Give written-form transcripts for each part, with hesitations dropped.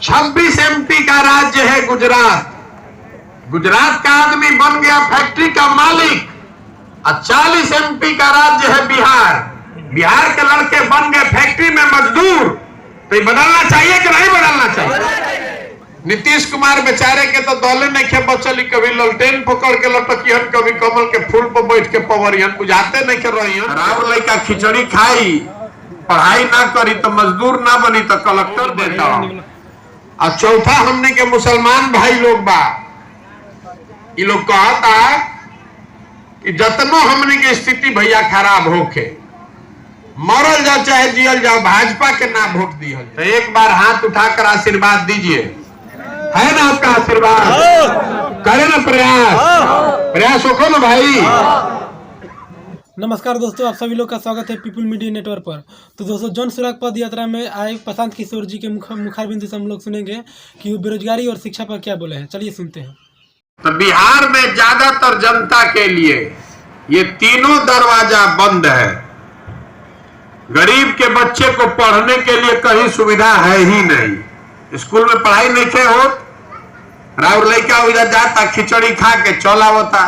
26 MP का राज्य है गुजरात। गुजरात का आदमी बन गया फैक्ट्री का मालिक। और 40 MP का राज्य है बिहार। बिहार के लड़के बन गए फैक्ट्री में मजदूर। तो ये बदलना चाहिए कि नहीं बदलना चाहिए? नीतीश कुमार बेचारे के तो दौले नहीं खे बचली, कभी ललटेन पकड़ के लटकियन, कभी कमल के फूल पर बैठ के पवरियन, बुझाते नहीं कर रही। राम लड़का खिचड़ी खाई, पढ़ाई ना करी तो मजदूर ना बनी तो कलेक्टर देता। और चौथा हमने के मुसलमान भाई लोग बा, ये लोग कहता कि जतनो हमने की स्थिति भैया खराब होके मरल जाओ चाहे जियल जाओ, भाजपा के ना वोट दिया। तो एक बार हाथ उठाकर आशीर्वाद दीजिए, है ना आपका आशीर्वाद? करे ना प्रयास हो ना भाई। नमस्कार दोस्तों, आप सभी लोग का स्वागत है पीपल मीडिया नेटवर्क पर। तो दोस्तों, जन सुराग पद यात्रा में आए प्रशांत किशोर जी के मुखारबिंद से हम लोग सुनेंगे कि वो बेरोजगारी और शिक्षा पर क्या बोले हैं। चलिए सुनते हैं। तो बिहार में ज्यादातर जनता के लिए ये तीनों दरवाजा बंद है। गरीब के बच्चे को पढ़ने के लिए कहीं सुविधा है ही नहीं। स्कूल में पढ़ाई नहीं खे हो, राउर लड़का उधर जाता खिचड़ी खा के चला होता।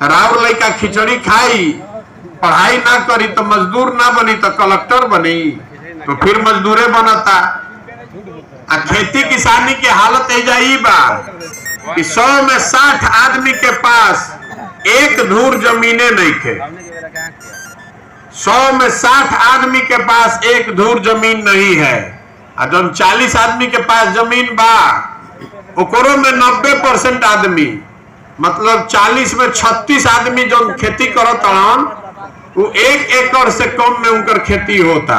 तो राउर लड़का खिचड़ी खाई, पढ़ाई ना करी तो मजदूर ना बनी तो कलेक्टर बनी, तो फिर मजदूरे बनता। खेती किसानी की हालत यही बा कि 100 में 60 आदमी के पास एक धूर जमीने नहीं थे। 100 में 60 आदमी के पास एक धूर जमीन नहीं है। और जब 40 आदमी के पास जमीन बा, ओकरो में 90% आदमी, मतलब 40 में 36 आदमी जो खेती करत हन, वो 1 एकड़ से कम में उनकर खेती होता।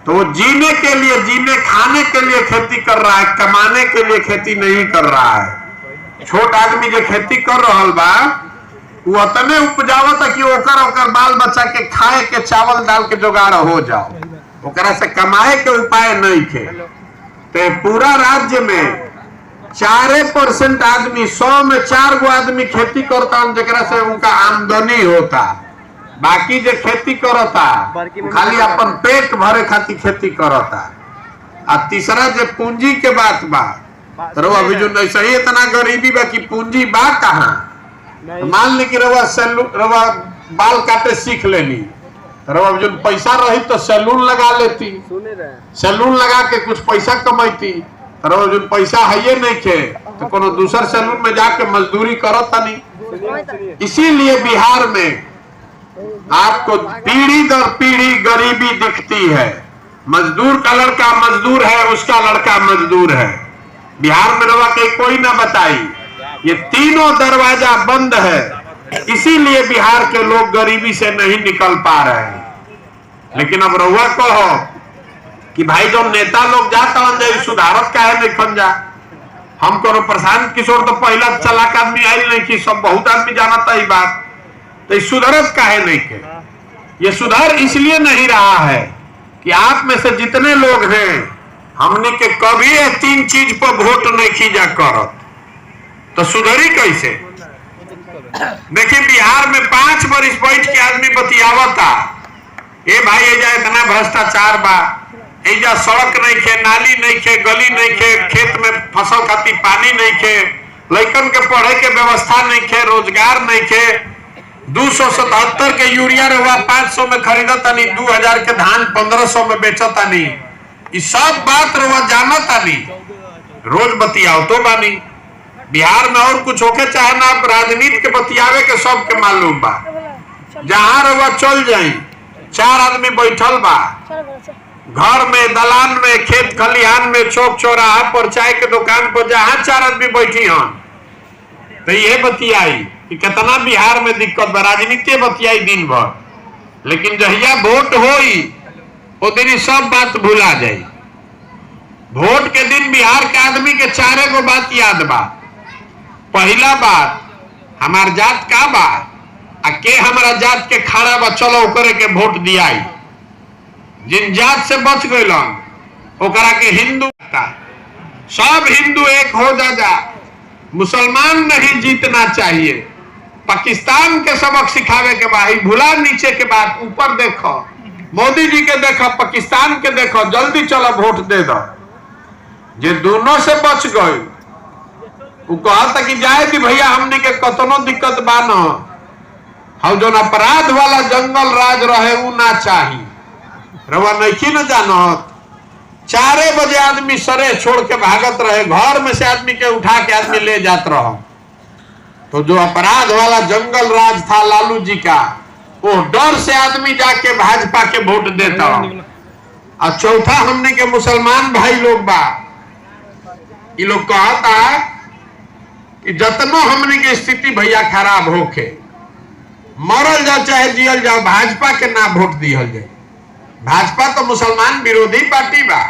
तो वो जीने के लिए, जीने खाने के लिए खेती कर रहा है, कमाने के लिए खेती नहीं कर रहा है। छोट आदमी जो खेती कर रहा बा, वो उतने उपजावत कि ओकर बाल बच्चा के खाए के चावल दाल के जुगाड़ हो जाओ, ओकरा से कमाए के उपाय नहीं थे। तो पूरा राज्य में 4% आदमी, 100 में 4 गो आदमी खेती करता, जरा से उनका आमदनी होता। बाकी जो खेती करता खाली अपन पेट भरे खातिर खेती करता। और तीसरा जो पूंजी के बात बा, तो अभी जो नहीं सही इतना गरीबी बा कि पूंजी बा कहाँ। तो मान ली कि रवा बाल काटे सीख लेनी, रवा जो पैसा रही तो सैलून लगा लेती, सैलून लगा के कुछ पैसा कमाती। रवा जो पैसा है नहीं थे तो कोनो दूसर सैलून में जाके मजदूरी करता नहीं। इसीलिए बिहार में आपको पीढ़ी दर पीढ़ी गरीबी दिखती है। मजदूर का लड़का मजदूर है, उसका लड़का मजदूर है। बिहार में रवा के कोई ना बताई, ये तीनों दरवाजा बंद है। इसीलिए बिहार के लोग गरीबी से नहीं निकल पा रहे हैं। लेकिन अब रउआ कहो कि भाई जो नेता लोग जाता सुधारत का है नहीं खंजा। हम करो प्रशांत किशोर तो पहला चलाक आदमी आयल नहीं कि सब बहुत आदमी जाना था ये बात। तो सुधरत का है नहीं के, ये सुधार इसलिए नहीं रहा है कि आप में से जितने लोग हैं, हमने के कभी ये 3 चीज पर वोट नहीं खींचा करत, तो सुधरी कैसे? देखिए, बिहार में 5 बरिस बैठ के आदमी बतियावता, ए भाई एजा इतना भ्रष्टाचार बा, एजा सड़क नहीं खे, नाली नहीं खे, गली नहीं खे, खेत में फसल खातिर पानी नहीं खे, लड़कन के पढ़े के व्यवस्था नहीं खे, रोजगार नहीं खे। 277 के यूरिया रहुआ 500 में खरीदता नहीं, 2000 के धान 1500 में बेचता नहीं। ये सब बात रहुआ जानता नहीं, रोज बतियाओ तो बानी। बिहार में और कुछ होके चाहे ना, आप राजनीति के बतियावे के सबके मालूम बा। जहां रहुआ चल जाई, 4 आदमी बैठल बा, घर में, दलान में, खेत खलिहान में, चौक चौराहा पर, चाय के दुकान पर, जहां 4 आदमी बैठी हन, तो ये बतियाई कि कितना बिहार में दिक्कत बा। राजनीति बतियाई दिन भर, लेकिन जहिया वोट होई वो दिन सब बात भुला जाई। वोट के दिन बिहार के आदमी के 4 गो बात याद बा। पहला बात, हमार जात का बा, के हमारा जात के खड़ा बा, चलो ओकरे के वोट दियाई। जिन जात से बच गइलन ओकरा के हिंदू का, सब हिंदू एक हो जा। मुसलमान नहीं जीतना चाहिए। पाकिस्तान के सबक सिखावे के बाद भूला, नीचे के बाद ऊपर देखो, मोदी जी के देखो, पाकिस्तान के देखो, जल्दी चलो वोट दे दो। जे दोनों से बच गए वो कहता कि जाए कि भैया हमने के कतनो दिक्कत बा न हम जो अपराध वाला जंगल राज रहे उ ना चाही रवा नहीं न जानत 4 बजे आदमी सरे छोड़ के भागत रहे घर में से आदमी के उठा के आदमी ले जात रहो। तो जो अपराध वाला जंगल राज था लालू जी का वो डर से आदमी जाके भाजपा के वोट देता। और चौथा हमने के मुसलमान भाई लोग बा ये लोग कहता कि जतनो हमने के स्थिति भैया खराब होके मरल जाओ चाहे जियल जाओ भाजपा के ना वोट दिहल जाए। भाजपा तो मुसलमान विरोधी पार्टी बा।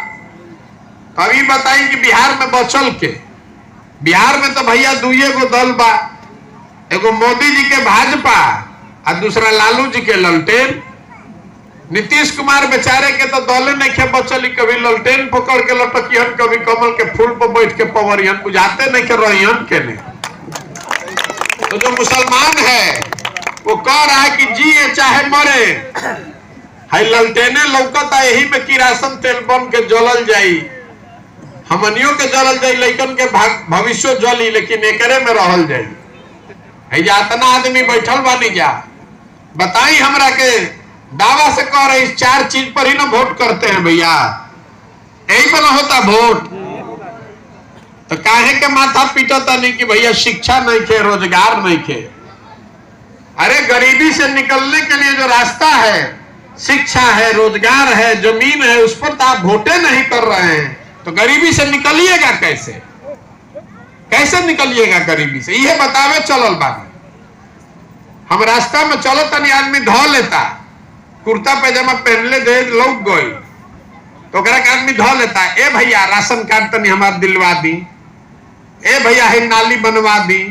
अभी बताई कि बिहार में बचल के बिहार में तो भैया दुए गो दल बा एगो मोदी जी के भाजपा और दूसरा लालू जी के ललटेन। नीतीश कुमार बेचारे के तो दले नहीं खे बचल कभी ललटेन पकड़ के लटकियन कभी कमल के फूल पर बैठ के पवरियन बुझाते नहीं के रहियन के ने। तो जो मुसलमान है वो कह रहा है कि जिए चाहे मरे है ललटेने लौकता यही में किरासन तेल बन के जलल जाई हमनियों के जलल जाई लेकिन के भविष्य जली लेकिन एकरे में रहल जाई। है इतना आदमी बैठल बानी जा बताई हमरा के दावा से कह रहे इस 4 चीज पर ही ना वोट करते हैं भैया यही पर ना होता वोट। तो काहे के माथा पीटता नहीं कि भैया शिक्षा नहीं खे रोजगार नहीं खे। अरे गरीबी से निकलने के लिए जो रास्ता है शिक्षा है रोजगार है जमीन है उस पर तो आप वोटे नहीं कर रहे हैं तो गरीबी से निकलिएगा कैसे कैसे निकलिएगा गरीबी से ये बतावे चलल बानी। हम रास्ता में चलत तनी आदमी धो लेता कुर्ता पैजामा पहनले दे लौट गई तो आदमी धो लेता ए भैया राशन कार्ड तनी हमार दिलवा दी ए भैया है नाली बनवा दी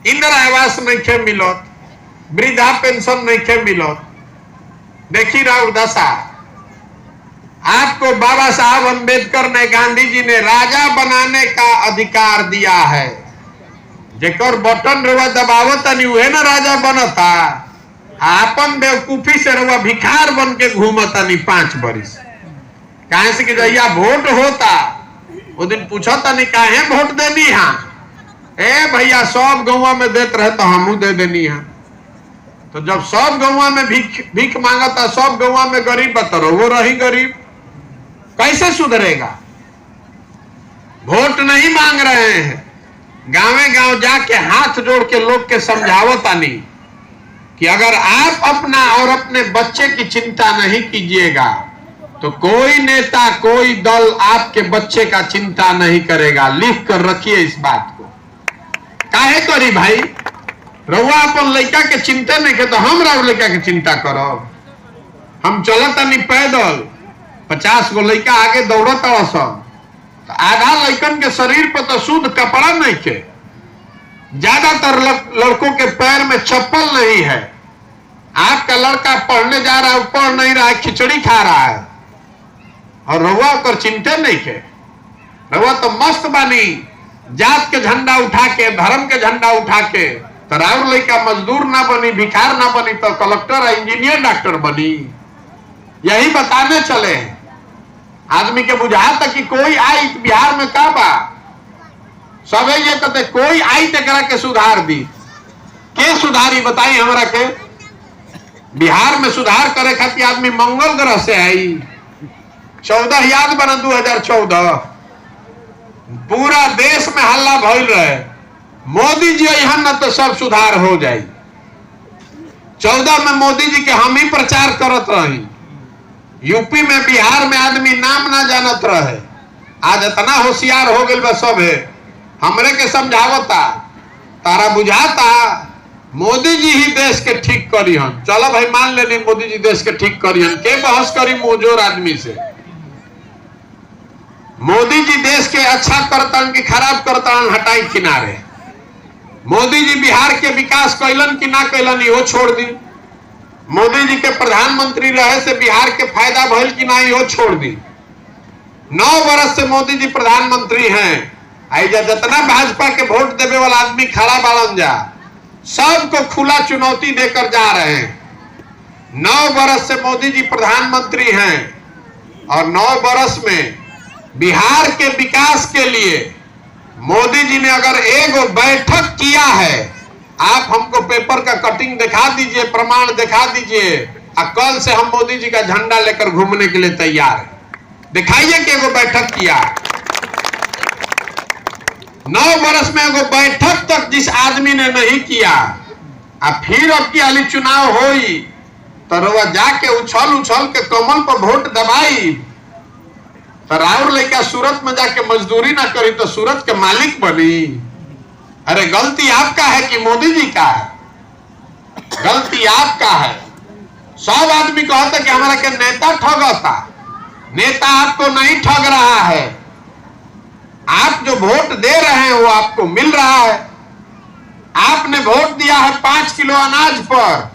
इंदिरा आवास नहीं खे मिलत वृद्धा पेंशन नहीं खे मिलत। देखी राउर दशा आपको बाबा साहब अंबेडकर ने गांधी जी ने राजा बनाने का अधिकार दिया है जेकर बटन रवा दबावत नहीं हुए ना राजा बनता आपन बेवकूफी से रवा भिखार बन के घूमता नहीं 5 बरिस काहे से कि जहिया वोट होता वो दिन पूछता नहीं काहे वोट देनी है ए भैया सब गौवा में देते रहे तो हमू दे देनी है। तो जब सब गौवा में भीख मांगता सब गौवा में गरीब बतरो वो रही गरीब कैसे सुधरेगा। वोट नहीं मांग रहे हैं गांवे गांव जाके हाथ जोड़ के लोग के समझावता नहीं कि अगर आप अपना और अपने बच्चे की चिंता नहीं कीजिएगा तो कोई नेता कोई दल आपके बच्चे का चिंता नहीं करेगा। लिख कर रखिए इस बात को। काहे करी भाई रउआ अपन लड़का के चिंता नहीं के तो हम लड़का के चिंता करो। हम चलता नहीं पैदल 50 गो लड़का आगे दौड़त सब तो आधा लड़कन के शरीर पर तो शुद्ध कपड़ा नहीं के ज्यादातर लड़कों के पैर में चप्पल नहीं है। आपका लड़का पढ़ने जा रहा है पढ़ नहीं रहा है खिचड़ी खा रहा है और रउआ कर चिंता नहीं के। रउआ तो मस्त बानी जात के झंडा उठा के धर्म के झंडा उठा के तो राउर लड़का मजदूर ना बनी भिखार ना बनी तो कलेक्टर इंजीनियर डॉक्टर बनी। यही बताने चले आदमी के बुझाता कि कोई आई बिहार में का बा सब ये कहते कोई आई तकरा के सुधार दी के सुधारी बताई हमरा के। बिहार में सुधार करे खातिर आदमी मंगल ग्रह से आई 14 याद बना 2014 पूरा देश में हल्ला भइल रहे मोदी जी यहाँ न तो सब सुधार हो जाए। 14 में मोदी जी के हम ही प्रचार करत रही यूपी में बिहार में आदमी नाम ना जानत रहे आज इतना होशियार हो गए सब है हमरे के समझावता तारा बुझाता मोदी जी ही देश के ठीक करी हम। चलो भाई मान लेनी मोदी जी देश के ठीक करी हम के बहस करी मोजोर आदमी से। मोदी जी देश के अच्छा करतन कि खराब करतन हटाई किनारे। मोदी जी बिहार के विकास कैलन कि ना कैलन इहो छोड़ दी। मोदी जी के प्रधानमंत्री रहे से बिहार के फायदा भइल कि ना इहो छोड़ दी। 9 बरस से मोदी जी प्रधानमंत्री हैं आइजा जितना भाजपा के वोट देवे वाला आदमी खड़ा बालन जा सबको खुला चुनौती देकर जा रहे हैं। 9 बरस से मोदी जी प्रधानमंत्री हैं और 9 बरस में बिहार के विकास के लिए मोदी जी ने अगर एक बैठक किया है, आप हमको पेपर का कटिंग दिखा दीजिए, प्रमाण दिखा दीजिए, और कल से हम मोदी जी का झंडा लेकर घूमने के लिए तैयार है। दिखाइए कि एगो बैठक किया। 9 वर्ष में एगो बैठक तक जिस आदमी ने नहीं किया, और फिर अब की हाली चुनाव होई तो रउआ जाके उछल उछल के कमल पर वोट दबाई, तो राउर लड़का सूरत में जाके मजदूरी ना करी तो सूरत के मालिक बनी। अरे गलती आपका है कि मोदी जी का है? गलती आपका है। सब आदमी कहता कि हमारा के नेता ठगता, नेता आपको नहीं ठग रहा है। आप जो वोट दे रहे हैं वो आपको मिल रहा है। आपने वोट दिया है 5 किलो अनाज पर,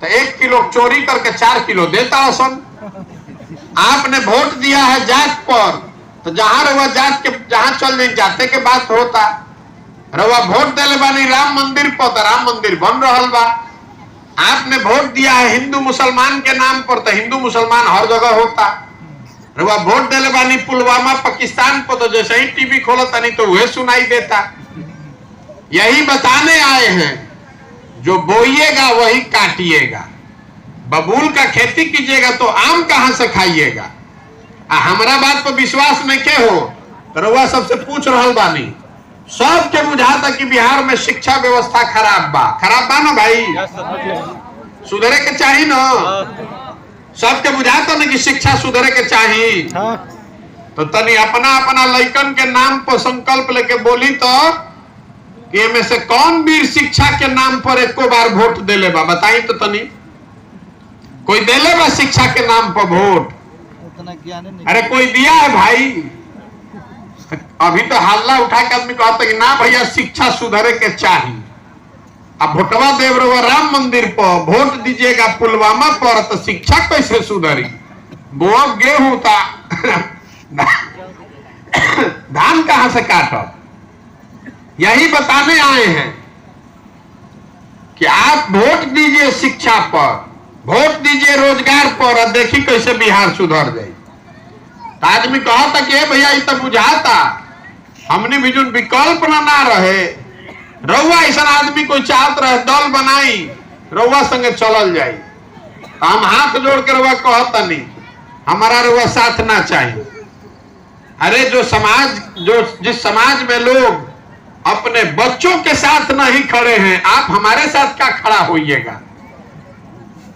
तो 1 किलो चोरी करके 4 किलो देता हसन। आपने वोट दिया है जात पर, तो जहां रहुआ जात के जहां चल जाए जाते के बात होता। रहुआ वोट दिले बानी राम मंदिर पर, तो राम मंदिर बन रहा बा। आपने वोट दिया है हिंदू मुसलमान के नाम पर, तो हिंदू मुसलमान हर जगह होता। रहुआ वोट दिले बानी पुलवामा पाकिस्तान पर, तो जैसे ही टीवी खोलो तनी तो वह सुनाई देता। यही बताने आए हैं, जो बोइएगा वही काटिएगा। बबूल का खेती कीजिएगा तो आम कहां से खाइएगा। हमारा बात पर विश्वास नहीं के हो तो रउआ सबसे पूछ रहा बानी। सबके बुझाता कि बिहार में शिक्षा व्यवस्था खराब बा ना भाई, सुधरे के चाहिए ना। सबके बुझाता ना कि शिक्षा सुधरे के चाहिए। तो तनी अपना अपना लइकन के नाम पर संकल्प लेके बोली तो कि में से कौन वीर शिक्षा के नाम पर एको बार वोट देले बा, बताई तो तनी। कोई देले बा शिक्षा के नाम पर वोट? अरे कोई दिया है भाई? अभी तो हल्ला उठा के आदमी कहता कि ना भैया शिक्षा सुधरे के चाहिए। अब वोटवा देव रहो राम मंदिर पर, वोट दीजिएगा पुलवामा पर, तो शिक्षा कैसे सुधरी? बोआ गेहूं था धान कहां से काटब? यही बताने आए हैं कि आप वोट दीजिए शिक्षा पर, वोट दीजिए रोजगार पर, और देखिए कैसे बिहार सुधर जाए। तो आदमी कहता कि भैया ये तो बुझाता हमने भी जो विकल्प ना रहे। रउआ ऐसा आदमी कोई चाहत रहे दल बनाई, रउआ संगे चलल जाई, तो हम हाथ जोड़ के रउआ कहता नहीं हमारा रउआ साथ ना चाहिए। अरे जिस समाज में लोग अपने बच्चों के साथ नहीं खड़े हैं, आप हमारे साथ क्या खड़ा होइएगा?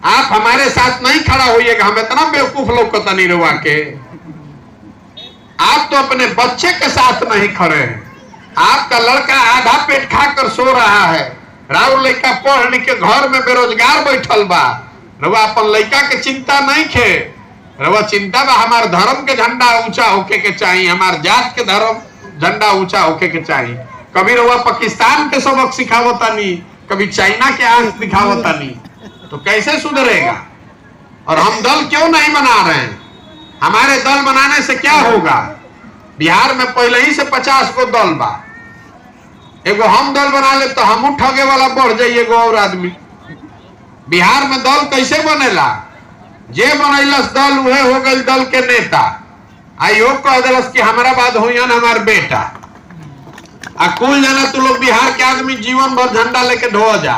आप हमारे साथ नहीं खड़ा होइएगा। हम इतना बेवकूफ लोग को नहीं रुआ के। आप तो अपने बच्चे के साथ नहीं खड़े हैं। आपका लड़का आधा पेट खाकर सो रहा है, राउर लड़का पढ़ लिख के घर में बेरोजगार बैठल बा। रउआ अपन लड़का के चिंता नहीं खे, रउआ चिंता बा हमार धर्म के झंडा ऊंचा होके के चाहिए, हमार जात के धर्म झंडा ऊंचा होके के चाहिए। कभी रउआ पाकिस्तान के सबक सिखावता नहीं, कभी चाइना के आंख दिखावता नहीं, तो कैसे सुधरेगा? और हम दल क्यों नहीं बना रहे हैं? हमारे दल बनाने से क्या होगा? बिहार में पहले ही से 50 को दल बा। एगो हम दल बना ले तो हम ठगे वाला बढ़ जाइए एगो और आदमी। बिहार में दल कैसे बनेला? जे बनैलस दल उहे हो गई दल के नेता। आइयो कह दिलस कि हमारा बाद होयन हमार बेटा। आ कुल जाना तू लोग बिहार के आदमी जीवन भर झंडा लेके ढो जा।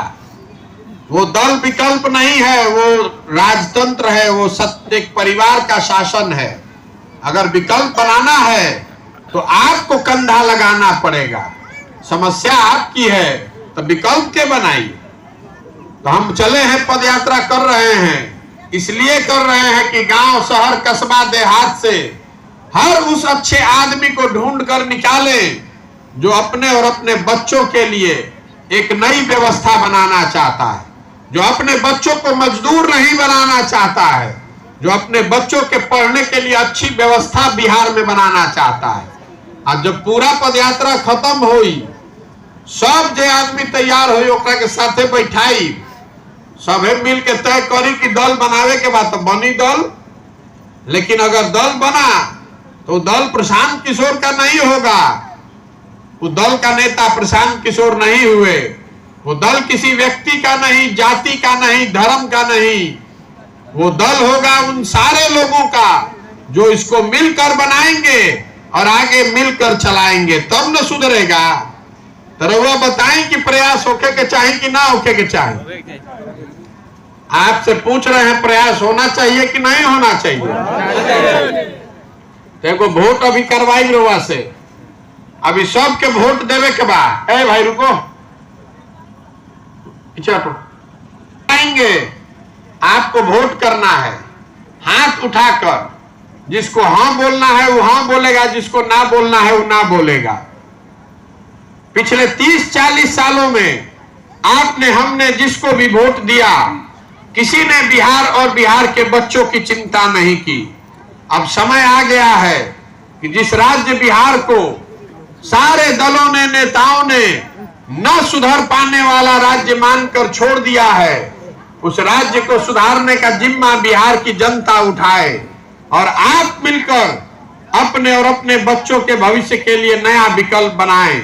वो दल विकल्प नहीं है, वो राजतंत्र है, वो सत्य एक परिवार का शासन है। अगर विकल्प बनाना है तो आपको कंधा लगाना पड़ेगा। समस्या आपकी है तो विकल्प के बनाइए। तो हम चले हैं, पद यात्रा कर रहे हैं, इसलिए कर रहे हैं कि गांव शहर कस्बा देहात से हर उस अच्छे आदमी को ढूंढ कर निकाले जो अपने और अपने बच्चों के लिए एक नई व्यवस्था बनाना चाहता है, जो अपने बच्चों को मजदूर नहीं बनाना चाहता है, जो अपने बच्चों के पढ़ने के लिए अच्छी व्यवस्था बिहार में बनाना चाहता है। आज जब पूरा पदयात्रा खत्म हुई, सब जो आदमी तैयार हुई ओकरा के साथे बैठाई, सभे मिल के तय करी कि दल बनावे के बाद तो बनी दल। लेकिन अगर दल बना तो दल प्रशांत किशोर का नहीं होगा। वो दल का नेता प्रशांत किशोर नहीं हुए, वो दल किसी व्यक्ति का नहीं, जाति का नहीं, धर्म का नहीं, वो दल होगा उन सारे लोगों का जो इसको मिलकर बनाएंगे और आगे मिलकर चलाएंगे, तब न सुधरेगा। तो रउआ बताएं कि प्रयास होके के चाहे कि ना होके के चाहे? आपसे पूछ रहे हैं, प्रयास होना चाहिए कि नहीं होना चाहिए? देखो वोट अभी करवाई रउआ से, अभी सबके वोट देवे के बाद, ए भाई रुको, पीछे हटो, आएंगे आपको वोट करना है, हाथ उठाकर। जिसको हाँ बोलना है वो हाँ बोलेगा, जिसको ना बोलना है वो ना बोलेगा। पिछले 30-40 सालों में आपने हमने जिसको भी वोट दिया, किसी ने बिहार और बिहार के बच्चों की चिंता नहीं की। अब समय आ गया है कि जिस राज्य बिहार को सारे दलों ने, नेताओं ने न सुधर पाने वाला राज्य मानकर छोड़ दिया है, उस राज्य को सुधारने का जिम्मा बिहार की जनता उठाए और आप मिलकर अपने और अपने बच्चों के भविष्य के लिए नया विकल्प बनाएं।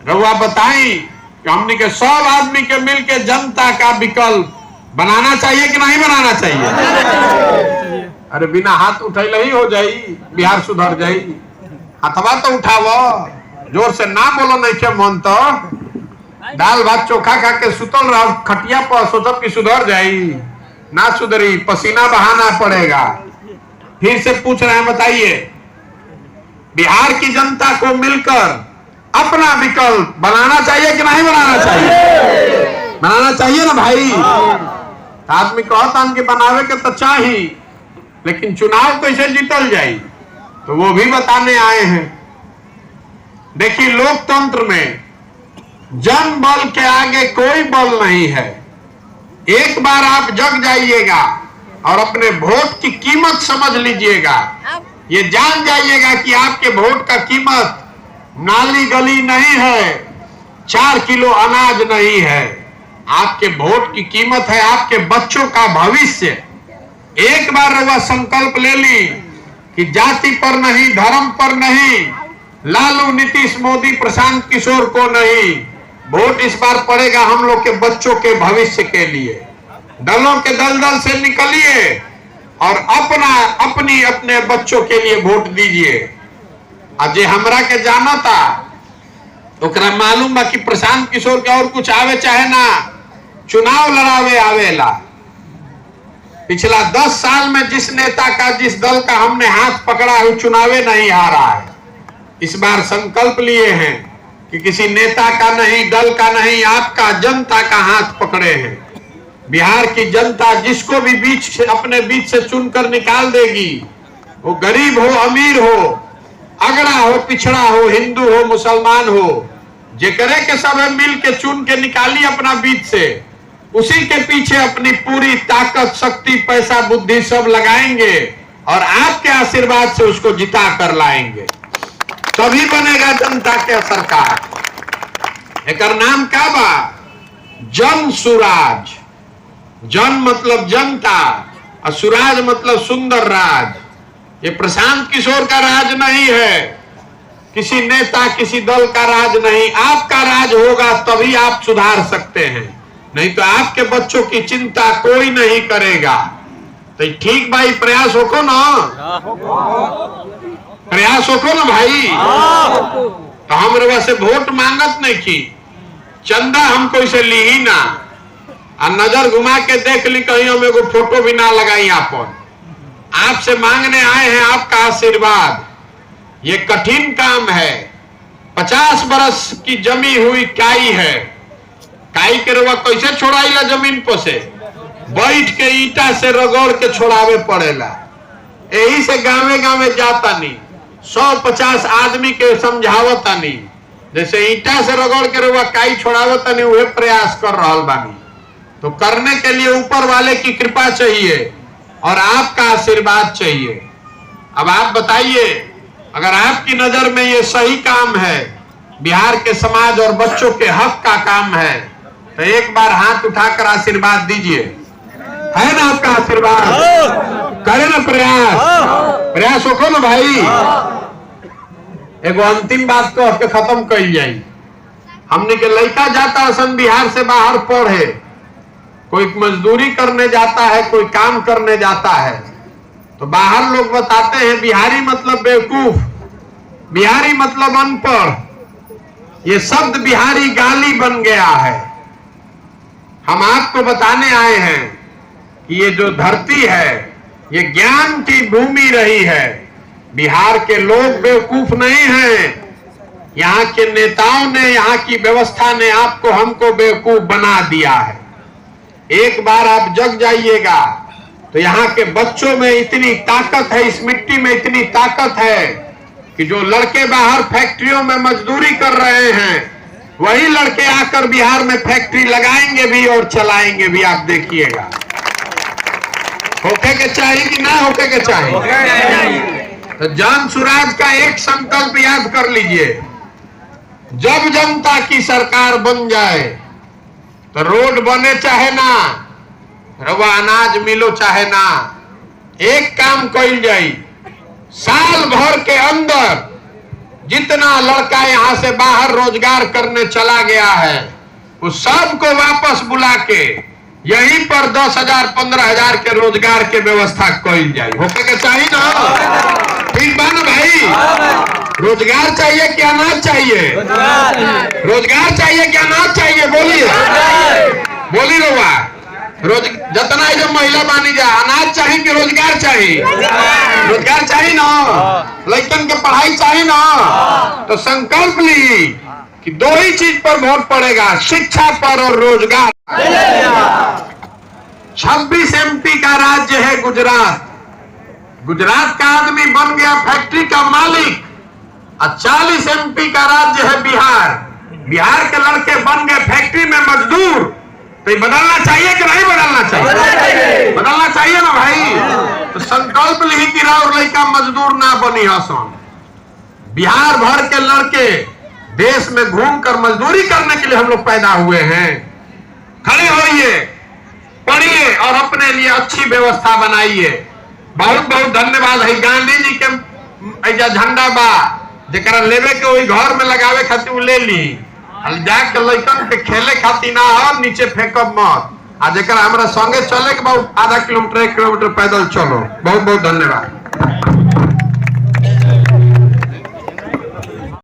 रउआ बताएं कि हमने के सब आदमी के मिलकर जनता का विकल्प बनाना चाहिए कि नहीं बनाना चाहिए? अरे बिना हाथ उठैले ही हो जाई, बिहार सुधर जाई। हाथवा तो उठावो, जोर से ना बोलो, नहीं के मन तो दाल भात चोखा खा के सुतल रहो खटिया पर, सोचब कि सुधर जाई, ना सुधरी, पसीना बहाना पड़ेगा। फिर से पूछ रहे हैं, बताइए बिहार की जनता को मिलकर अपना विकल्प बनाना चाहिए कि नहीं बनाना चाहिए? बनाना चाहिए ना भाई। आदमी कहता कि बनावे के तो चाहिए, लेकिन चुनाव कैसे जीतल जाए तो वो भी बताने आए हैं। देखिए लोकतंत्र में जन बल के आगे कोई बल नहीं है। एक बार आप जग जाइएगा और अपने वोट की कीमत समझ लीजिएगा, ये जान जाइएगा कि आपके वोट का कीमत नाली गली नहीं है, 4 किलो अनाज नहीं है। आपके वोट की कीमत है आपके बच्चों का भविष्य। एक बार रउआ संकल्प ले ली कि जाति पर नहीं, धर्म पर नहीं, लालू, नीतीश, मोदी, प्रशांत किशोर को नहीं, वोट इस बार पड़ेगा हम लोग के बच्चों के भविष्य के लिए। दलों के दलदल से निकलिए और अपने बच्चों के लिए वोट दीजिए। अब जे हमरा के जाना था ओकरा मालूम बा कि प्रशांत किशोर के और कुछ आवे चाहे ना, चुनाव लड़ावे आवेला। पिछला 10 साल में जिस नेता का, जिस दल का हमने हाथ पकड़ा है, चुनावे नहीं हारा है। इस बार संकल्प लिए हैं कि किसी नेता का नहीं, दल का नहीं, आपका, जनता का हाथ पकड़े हैं। बिहार की जनता जिसको भी अपने बीच से चुनकर निकाल देगी, वो गरीब हो, अमीर हो, अगड़ा हो, पिछड़ा हो, हिंदू हो, मुसलमान हो, जे करे के सब मिल के चुन के निकाली अपना बीच से, उसी के पीछे अपनी पूरी ताकत, शक्ति, पैसा, बुद्धि सब लगाएंगे और आपके आशीर्वाद से उसको जिता कर लाएंगे। तभी बनेगा जनता के सरकार। एक नाम क्या बा? जन सुराज। जन मतलब जनता और सुराज मतलब सुंदर राज। ये प्रशांत किशोर का राज नहीं है, किसी नेता, किसी दल का राज नहीं। आपका राज होगा तभी आप सुधार सकते हैं, नहीं तो आपके बच्चों की चिंता कोई नहीं करेगा। तो ठीक भाई, प्रयास होको ना, प्रयास होको ना भाई। तो हम वैसे वोट मांगत नहीं की, चंदा हमको इसे ली ही ना, और नजर घुमा के देख ली कहीं हम एगो फोटो भी ना लगाई। आपसे मांगने आए हैं आपका आशीर्वाद। ये कठिन काम है, 50 बरस की जमी हुई काई है। काई के रुआ कैसे छोड़ाईला जमीन पर से? बैठ के ईटा से रगड़ के छोड़ावे पड़ेला। यही से गावे गावे जाता नहीं, 150 आदमी के समझावता नहीं, जैसे ईटा से रगड़ के रुआ काई छोड़ावता नहीं, वह प्रयास कर रहा बानी। तो करने के लिए ऊपर वाले की कृपा चाहिए और आपका आशीर्वाद चाहिए। अब आप बताइए, अगर आपकी नजर में ये सही काम है, बिहार के समाज और बच्चों के हक का काम है, तो एक बार हाथ उठाकर आशीर्वाद दीजिए। है ना आपका आशीर्वाद? करे ना प्रयास, प्रयास होको ना भाई। एगो अंतिम बात तो आपके खत्म कर जाए। हमने के लड़का जाता असन बिहार से बाहर पढ़े, कोई मजदूरी करने जाता है, कोई काम करने जाता है, तो बाहर लोग बताते हैं बिहारी मतलब बेवकूफ, बिहारी मतलब अनपढ़, ये शब्द बिहारी गाली बन गया है। हम आपको बताने आए हैं कि ये जो धरती है ये ज्ञान की भूमि रही है। बिहार के लोग बेवकूफ नहीं हैं, यहाँ के नेताओं ने, यहाँ की व्यवस्था ने आपको हमको बेवकूफ बना दिया है। एक बार आप जग जाइएगा तो यहाँ के बच्चों में इतनी ताकत है, इस मिट्टी में इतनी ताकत है कि जो लड़के बाहर फैक्ट्रियों में मजदूरी कर रहे हैं वही लड़के आकर बिहार में फैक्ट्री लगाएंगे भी और चलाएंगे भी। आप देखिएगा, होके के चाहिए कि ना होके के चाहिए। तो जन सुराज का एक संकल्प याद कर लीजिए, जब जनता की सरकार बन जाए तो रोड बने चाहे ना, रवा अनाज मिलो चाहे ना, एक काम कइल जाई, साल भर के अंदर जितना लड़का यहां से बाहर रोजगार करने चला गया है उस सबको वापस बुला के यहीं पर 10,000 15,000 के रोजगार के व्यवस्था कइल जाए। होके के चाहिए ना, ठीक बा ना भाई? रोजगार चाहिए क्या अनाज चाहिए? रोजगार चाहिए क्या अनाज चाहिए? बोलिए बोली रवा। जितना ही जो महिला मानी जा, अनाज चाहिए कि रोजगार चाहिए? रोजगार चाहिए ना, लड़कन के पढ़ाई चाहिए ना। तो संकल्प ली कि दो ही चीज पर वोट पड़ेगा, शिक्षा पर और रोजगार। 26 MP का राज्य है गुजरात। गुजरात का आदमी बन गया फैक्ट्री का मालिक, और 40 MP का राज्य है बिहार। बिहार के लड़के बन गए फैक्ट्री में मजदूर। तो ये बदलना चाहिए कि नहीं बदलना चाहिए? बदलना चाहिए ना भाई। तो संकल्प ली कि राउर लड़का मजदूर ना बनी हसन। बिहार भर के लड़के देश में घूमकर मजदूरी करने के लिए हम लोग पैदा हुए हैं। खड़े होइए, पढ़िए और अपने लिए अच्छी व्यवस्था बनाइए। बहुत बहुत धन्यवाद है। गांधी जी के झंडा बा, जरा लेवे के वही घर में लगावे खातिर ले ली, जाके लड़कन के खेले खातिर ना हो, नीचे फेंकब मत। आ जरा हमारा संगे चले के बहुत आधा किलोमीटर 1 किलोमीटर पैदल चलो। बहुत बहुत धन्यवाद।